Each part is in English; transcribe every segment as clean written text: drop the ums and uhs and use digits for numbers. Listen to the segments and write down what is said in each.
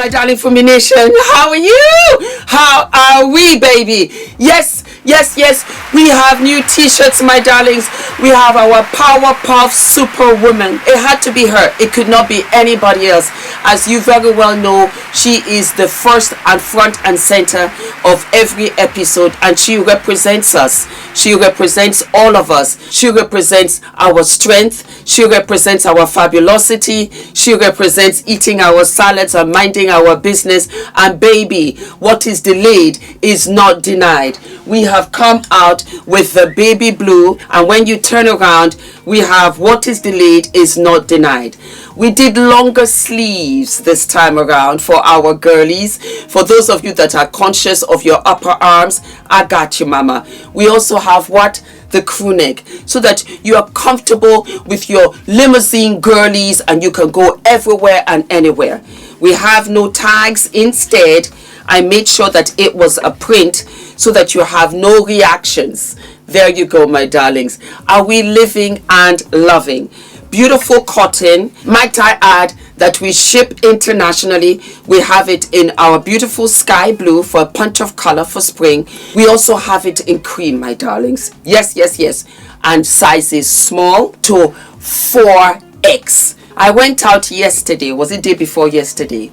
my darling Fumi Nation. How are you? How are we, baby? Yes, yes, yes. We have new t-shirts, my darlings. We have our Powerpuff Superwoman. It had to be her. It could not be anybody else. As you very well know, she is the first and front and center of every episode, and she represents us. She represents all of us. She represents our strength. She represents our fabulosity. She represents eating our salads and minding our business. And baby, what is delayed is not denied. We have come out with the baby blue, and when you turn around, we have what is delayed is not denied. We did longer sleeves this time around for our girlies. For those of you that are conscious of your upper arms, I got you, mama. We also have what? The crew neck, so that you are comfortable with your limousine girlies and you can go everywhere and anywhere. We have no tags. Instead, I made sure that it was a print so that you have no reactions. There you go, my darlings. Are we living and loving? Beautiful cotton. Might I add that we ship internationally. We have it in our beautiful sky blue for a punch of color for spring. We also have it in cream, my darlings. Yes, yes, yes. And sizes small to 4X. I went out yesterday. Was it day before yesterday?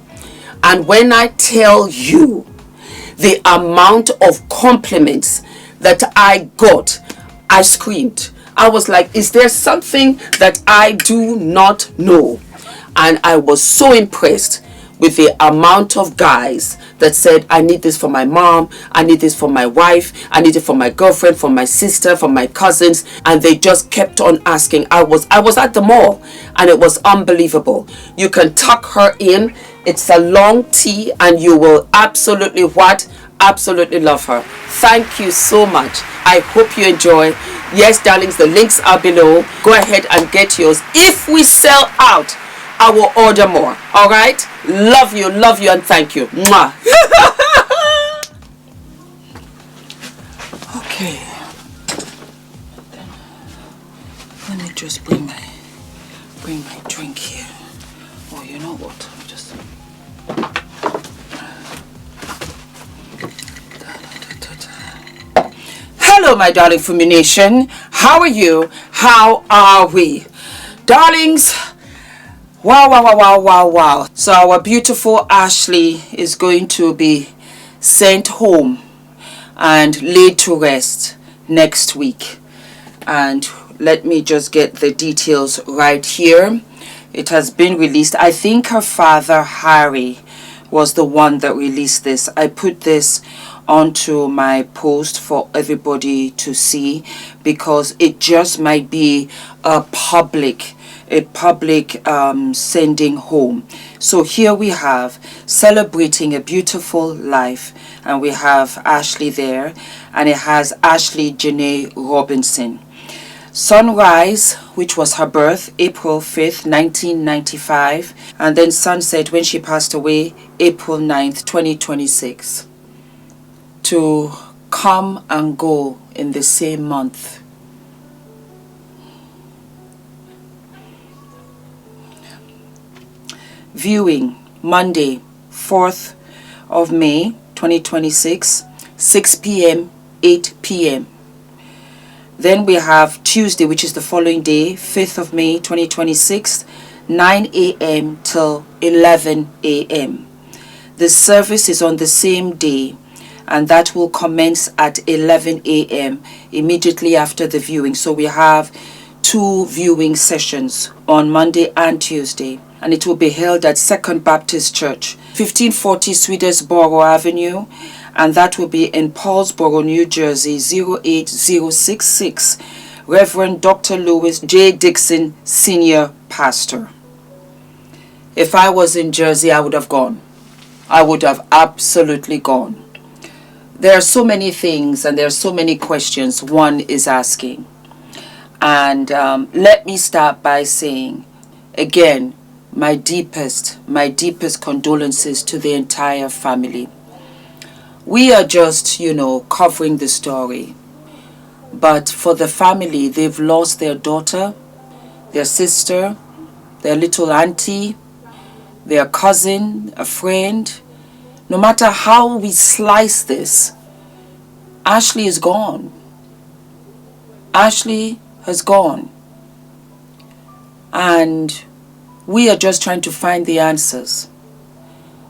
And when I tell you the amount of compliments that I got, I screamed. I was like, is there something that I do not know? And I was so impressed with the amount of guys that said, I need this for my mom, I need this for my wife, I need it for my girlfriend, for my sister, for my cousins. And they just kept on asking. I was at the mall, and it was unbelievable. You can tuck her in. It's a long tee, and you will absolutely what? Absolutely love her. Thank you so much. I hope you enjoy. Yes, darlings, the links are below. Go ahead and get yours. If we sell out, I will order more. All right? Love you, and thank you. Mwah. Okay. Let me just bring my drink here. Oh, you know what? Hello, my darling Fumi Nation. How are you? How are we? Darlings, wow. So our beautiful Ashlee is going to be sent home and laid to rest next week. And let me just get the details right here. It has been released. I think her father, Harry, was the one that released this. I put this onto my post for everybody to see because it just might be a public sending home. So here we have celebrating a beautiful life, and we have Ashlee there, and it has Ashlee Jenae Robinson. Sunrise, which was her birth, April 5th, 1995, and then sunset when she passed away, April 9th, 2026. To come and go in the same month. Viewing, Monday, 4th of May, 2026, 6 p.m., 8 p.m. Then we have Tuesday, which is the following day, 5th of May, 2026, 9 a.m. till 11 a.m. The service is on the same day, and that will commence at 11 a.m. immediately after the viewing. So we have 2 viewing sessions on Monday and Tuesday, and it will be held at Second Baptist Church, 1540 Swedesboro Avenue, and that will be in Paulsboro, New Jersey, 08066. Reverend Dr. Louis J. Dixon, Senior Pastor. If I was in Jersey, I would have gone. I would have absolutely gone. There are so many things and there are so many questions one is asking. And let me start by saying, again, my deepest condolences to the entire family. We are just, covering the story. But for the family, they've lost their daughter, their sister, their little auntie, their cousin, a friend. No matter how we slice this, Ashlee is gone. Ashlee has gone. And we are just trying to find the answers.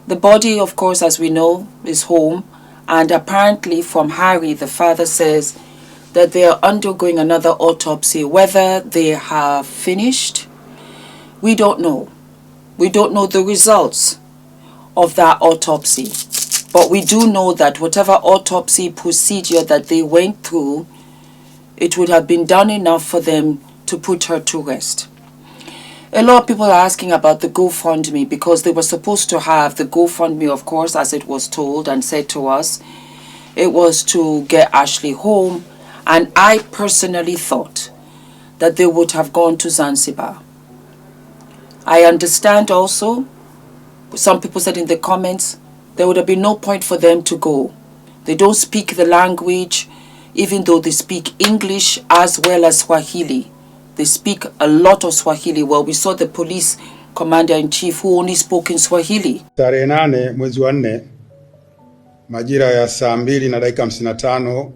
The body, of course, as we know, is home. And apparently from Harry, the father says that they are undergoing another autopsy. Whether they have finished, we don't know. We don't know the results of that autopsy. But we do know that whatever autopsy procedure that they went through, it would have been done enough for them to put her to rest. A lot of people are asking about the GoFundMe because they were supposed to have the GoFundMe, of course, as it was told and said to us. It was to get Ashlee home. And I personally thought that they would have gone to Zanzibar. I understand also, some people said in the comments, there would have been no point for them to go. They don't speak the language, even though they speak English as well as Swahili. They speak a lot of Swahili. Well, we saw the police commander-in-chief who only spoke in Swahili. Tarehe 8 mwezi wa 4 majira ya saa 2 na dakika 55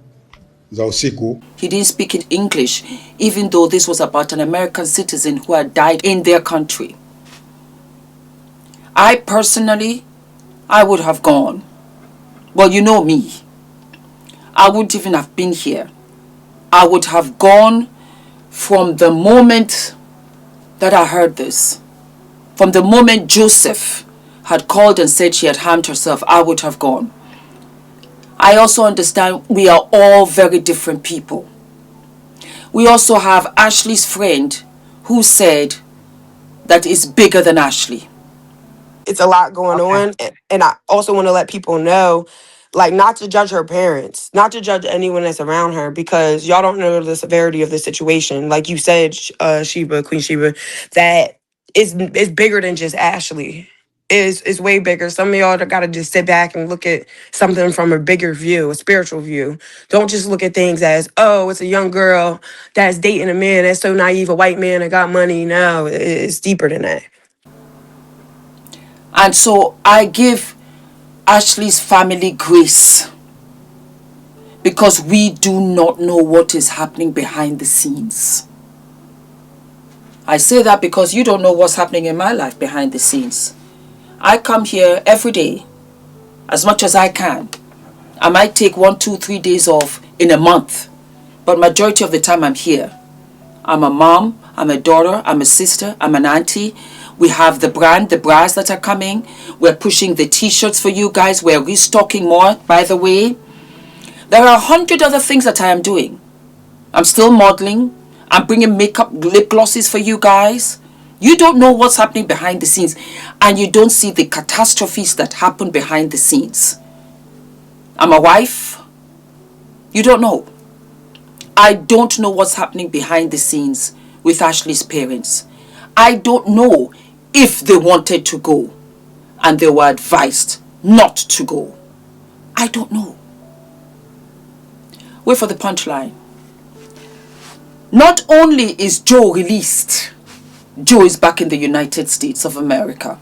za usiku. He didn't speak in English, even though this was about an American citizen who had died in their country. I personally, I would have gone. Well, you know me. I wouldn't even have been here. I would have gone from the moment that I heard this. From the moment Joseph had called and said she had harmed herself, I would have gone. I also understand we are all very different people. We also have Ashlee's friend who said that it's bigger than Ashlee. It's a lot going on. And I also want to let people know, like, not to judge her parents, not to judge anyone that's around her, because y'all don't know the severity of the situation. Like you said, Queen Sheba, that it's bigger than just Ashlee. It's way bigger. Some of y'all got to just sit back and look at something from a bigger view, a spiritual view. Don't just look at things as, oh, it's a young girl that's dating a man that's so naive, a white man that got money. No, it's deeper than that. And so I give Ashlee's family grace, because we do not know what is happening behind the scenes. I say that because you don't know what's happening in my life behind the scenes. I come here every day as much as I can. I might take 1, 2, 3 days off in a month, but majority of the time I'm here. I'm a mom, I'm a daughter, I'm a sister, I'm an auntie. We have the bras that are coming. We're pushing the t-shirts for you guys. We're restocking more, by the way. There are 100 other things that I am doing. I'm still modeling. I'm bringing makeup, lip glosses for you guys. You don't know what's happening behind the scenes, and you don't see the catastrophes that happen behind the scenes. I'm a wife. You don't know. I don't know what's happening behind the scenes with Ashlee's parents. I don't know if they wanted to go and they were advised not to go. I don't know. Wait for the punchline. Not only is Joe released, Joe is back in the United States of America.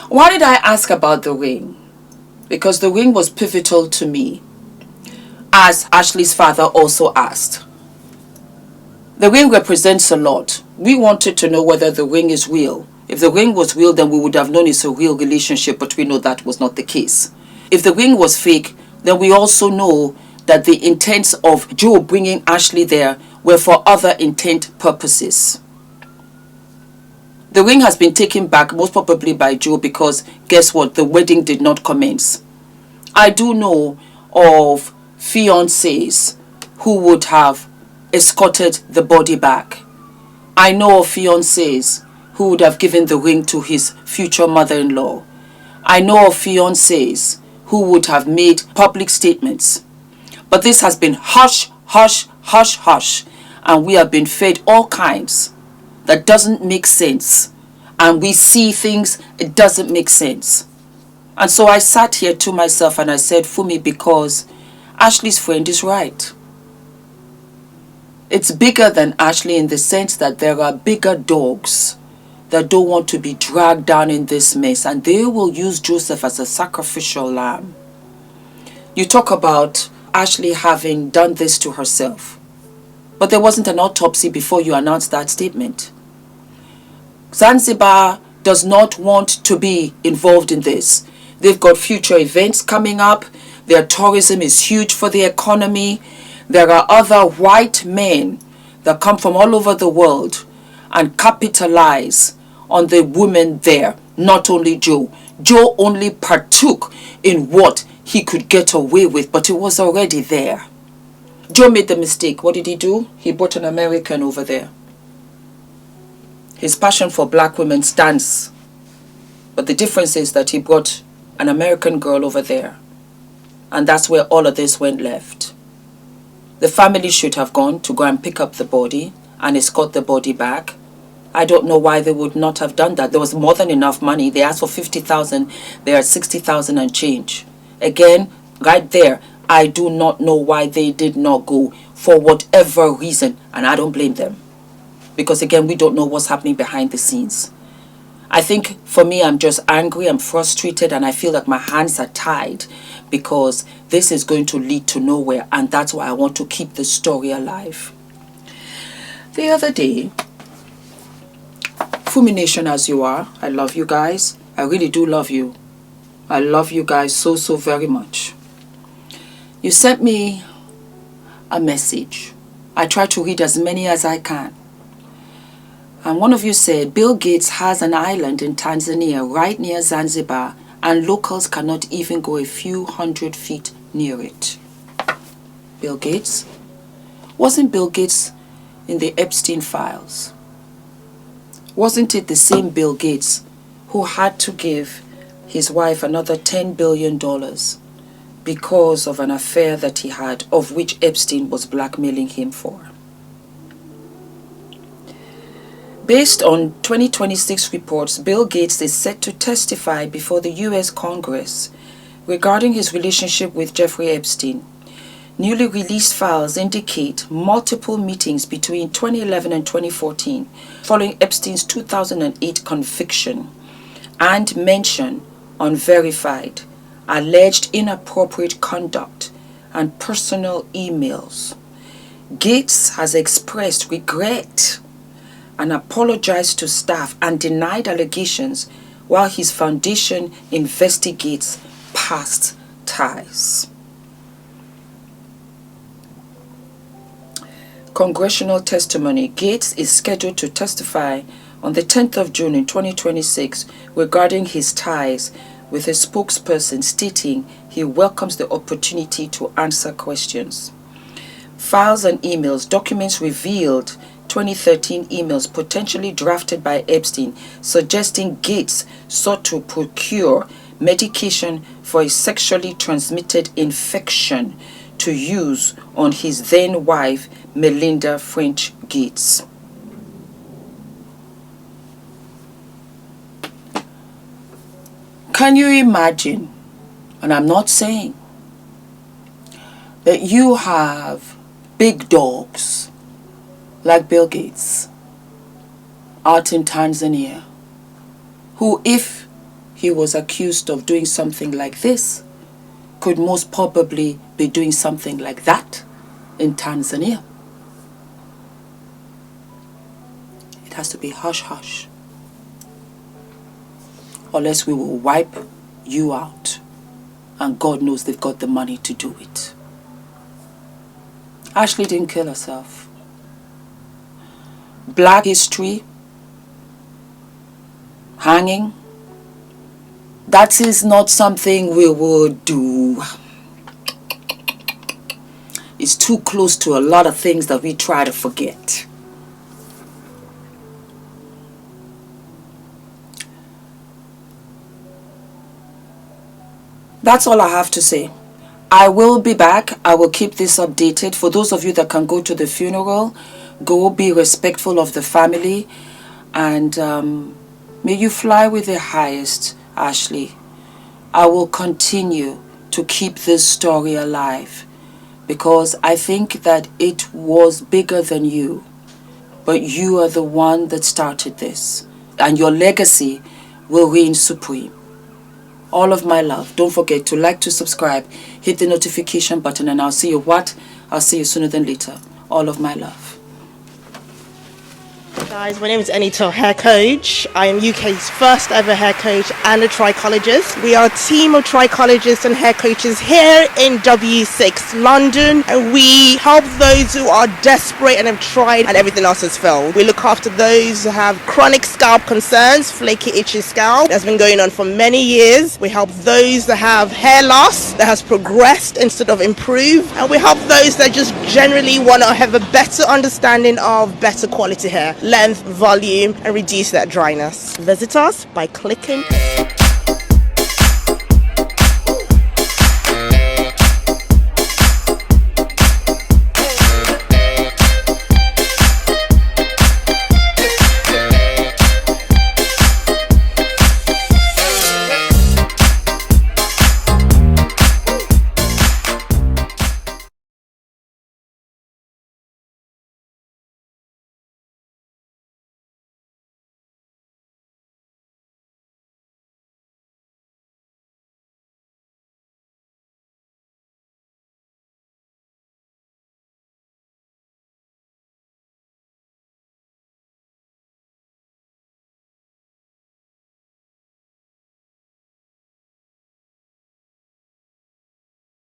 Why did I ask about the ring? Because the ring was pivotal to me, as Ashlee's father also asked. The ring represents a lot. We wanted to know whether the ring is real. If the ring was real, then we would have known it's a real relationship, but we know that was not the case. If the ring was fake, then we also know that the intents of Joe bringing Ashlee there were for other intent purposes. The ring has been taken back, most probably by Joe, because guess what? The wedding did not commence. I do know of fiancés who would have escorted the body back. I know of fiancés who would have given the ring to his future mother-in-law. I know of fiancés who would have made public statements. But this has been hush, hush, hush, hush. And we have been fed all kinds that doesn't make sense. And we see things, it doesn't make sense. And so I sat here to myself and I said, Fumi, because Ashlee's friend is right. It's bigger than Ashlee in the sense that there are bigger dogs that don't want to be dragged down in this mess, and they will use Joseph as a sacrificial lamb. You talk about Ashlee having done this to herself, but there wasn't an autopsy before you announced that statement. Zanzibar does not want to be involved in this. They've got future events coming up. Their tourism is huge for the economy. There are other white men that come from all over the world and capitalize on the women there, not only Joe. Joe only partook in what he could get away with, but it was already there. Joe made the mistake. What did he do? He brought an American over there. His passion for black women stands, but the difference is that he brought an American girl over there, and that's where all of this went left. The family should have gone to go and pick up the body and escort the body back. I don't know why they would not have done that. There was more than enough money. They asked for 50,000. They are at 60,000 and change. Again, right there, I do not know why they did not go, for whatever reason, and I don't blame them. Because again, we don't know what's happening behind the scenes. I think for me, I'm just angry, I'm frustrated, and I feel like my hands are tied because this is going to lead to nowhere, and that's why I want to keep the story alive. The other day, Fumi Nation as you are, I love you guys. I really do love you. I love you guys so, so very much. You sent me a message. I try to read as many as I can. And one of you said, Bill Gates has an island in Tanzania right near Zanzibar, and locals cannot even go a few hundred feet near it. Bill Gates? Wasn't Bill Gates in the Epstein files? Wasn't it the same Bill Gates who had to give his wife another $10 billion because of an affair that he had, of which Epstein was blackmailing him for? Based on 2026 reports, Bill Gates is set to testify before the U.S. Congress regarding his relationship with Jeffrey Epstein. Newly released files indicate multiple meetings between 2011 and 2014 following Epstein's 2008 conviction and mention unverified, alleged inappropriate conduct and personal emails. Gates has expressed regret and apologized to staff and denied allegations while his foundation investigates past ties. Congressional testimony. Gates is scheduled to testify on the 10th of June in 2026 regarding his ties, with a spokesperson stating he welcomes the opportunity to answer questions. Files and emails. Documents revealed 2013 emails potentially drafted by Epstein suggesting Gates sought to procure medication for a sexually transmitted infection to use on his then wife Melinda French Gates. Can you imagine, and I'm not saying, that you have big dogs like Bill Gates out in Tanzania, who, if he was accused of doing something like this, could most probably be doing something like that in Tanzania? It has to be hush hush, unless we will wipe you out, and God knows they've got the money to do it. Ashlee didn't kill herself. Black history, hanging, that is not something we would do. It's too close to a lot of things that we try to forget. That's all I have to say. I will be back. I will keep this updated. For those of you that can go to the funeral, go, be respectful of the family, and may you fly with the highest, Ashlee. I will continue to keep this story alive because I think that it was bigger than you, but you are the one that started this. and your legacy will reign supreme. All of my love. Don't forget to like, to subscribe, hit the notification button, and I'll see you I'll see you sooner than later. All of my love. Guys, my name is ENITAN, hair coach. I am UK's first ever hair coach and a trichologist. We are a team of trichologists and hair coaches here in W6 London, and we help those who are desperate and have tried and everything else has failed. We look after those who have chronic scalp concerns, flaky, itchy scalp that's been going on for many years. We help those that have hair loss that has progressed instead of improved, and we help those that just generally want to have a better understanding of better quality hair, length, volume, and reduce that dryness. Visit us by clicking